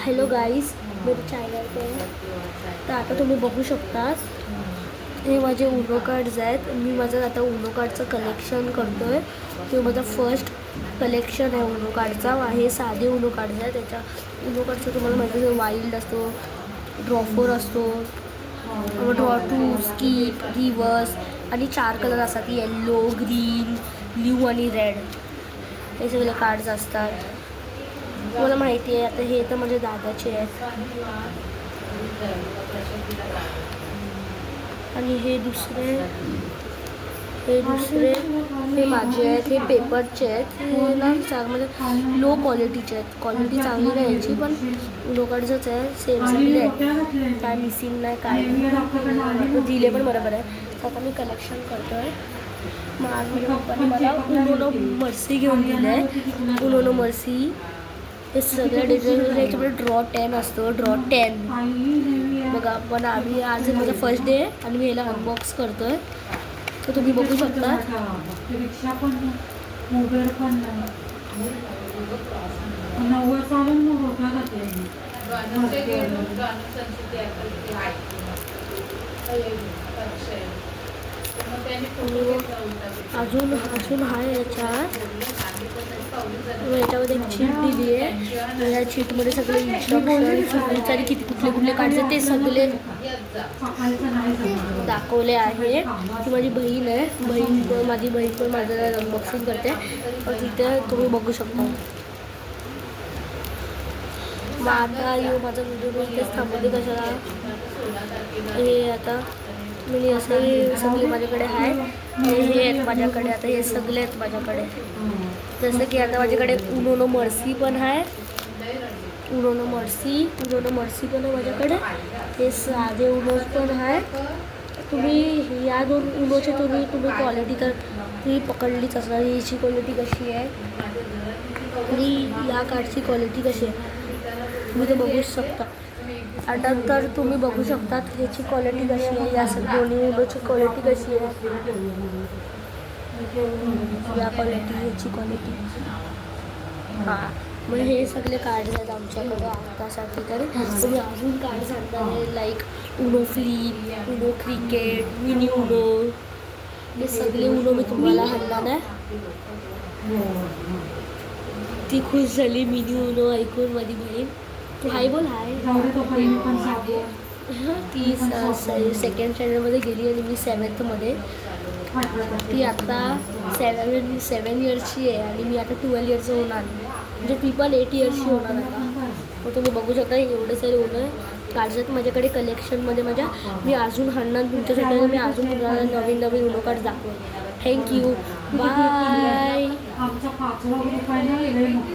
Hello guys, मेरे channel पे तर आता तुम्ही बघू शकता हे माझे उनो कार्ड्स आहेत. मी माझं आता उनो कार्डचं कलेक्शन करतो आहे. तो माझा फर्स्ट कलेक्शन आहे उनो कार्डचा. हे साधे उनो कार्ड्स आहे. त्याच्या उनो कार्डचं तुम्हाला माहिती आहे, वाईल्ड असतो, ड्रॉ 4 असतो, ड्रॉ 2, स्कीप, रिव्हर्स आणि 4 कलर असतात, येल्लो, ग्रीन, ब्ल्यू आणि रेड. हे सगळे कार्ड्स असतात. मला माहिती आहे. आता हे तर माझ्या दादाचे आहेत आणि हे दुसरे हे माझे आहेत. हे पेपरचे आहेत. हे ना म्हणजे लो क्वालिटीचे आहेत. क्वालिटी चांगली नाही याची, पण उनो कार्ड्सच आहे. सेम सगळे आहेत, काय मिसिंग नाही, काय दिले पण बरोबर आहे. तर आता मी कलेक्शन करतो आहे. मग आज माझ्या पप्पाने मला उनो मर्सी घेऊन दिलं आहे. उनो मर्सी हे सगळ्या डिटेल्स याच्यामध्ये ड्रॉ 10 असतो. ड्रॉ 10 बघा. पण आम्ही आज माझा फर्स्ट डे आहे आणि मी ह्याला अनबॉक्स करतो आहे. तर तुम्ही बघू शकता. अजून आहे याच्यात. याच्यामध्ये एक शीट दिली आहे. या शीटमध्ये सगळे इन्स्ट्रक्शन किती कुठले कार्ड्स आहेत ते सगळे दाखवले आहे. ती माझी बहीण आहे. माझी बहीण पण माझं अनबॉक्सिंग करते. तिथे तुम्ही बघू शकता. मग आता माझा व्हिडिओ इथेच थांबवते. कशाला हे आता मी असंही सगळे माझ्याकडे आहे. हे आहेत माझ्याकडे. आता हे सगळे आहेत माझ्याकडे. जसं की आता माझ्याकडे उनो मर्सी पण आहे. उनो मर्सी पण आहे माझ्याकडे. हे साधे उनो पण आहे. तुम्ही या दोन उनोचे तुम्ही क्वालिटी तर तुम्ही पकडलीच असणार. याची क्वालिटी कशी आहे आणि या कार्डची क्वालिटी कशी आहे तुम्ही ते बघूच शकता. आता तर तुम्ही बघू शकता ह्याची क्वालिटी कशी आहे. या दोन्ही उनोची क्वालिटी कशी आहे. या क्वालिटी ह्याची क्वालिटी. हां, मग हे सगळे कार्ड्स आहेत आमच्याकडे आत्तासाठी. तर तुम्ही अजून कार्ड्स आणणार आहे, like Uno flip, Uno cricket, mini Uno. हे सगळे उनो मी तुम्हाला आणणार आहे. ती खुश झाली मिनी उनो ऐकून माझी बहीण. तू हाय बोल. हाय. ती सेकंड स्टँडर्डमध्ये गेली आणि मी 7thमध्ये. ती आता 7 इयर्सची आहे आणि मी आता 12 इयर्सचं होणार. म्हणजे ती पण 8 इयर्सची होणार आता. मग तुम्ही बघू शकता एवढे सारे उनो कार्ड्स माझ्याकडे कलेक्शनमध्ये माझ्या. मी अजून आणणार तुमच्यासाठी. मी अजून तुम्हाला नवीन उनो कार्ड दाखवेन. थँक्यू. बाय.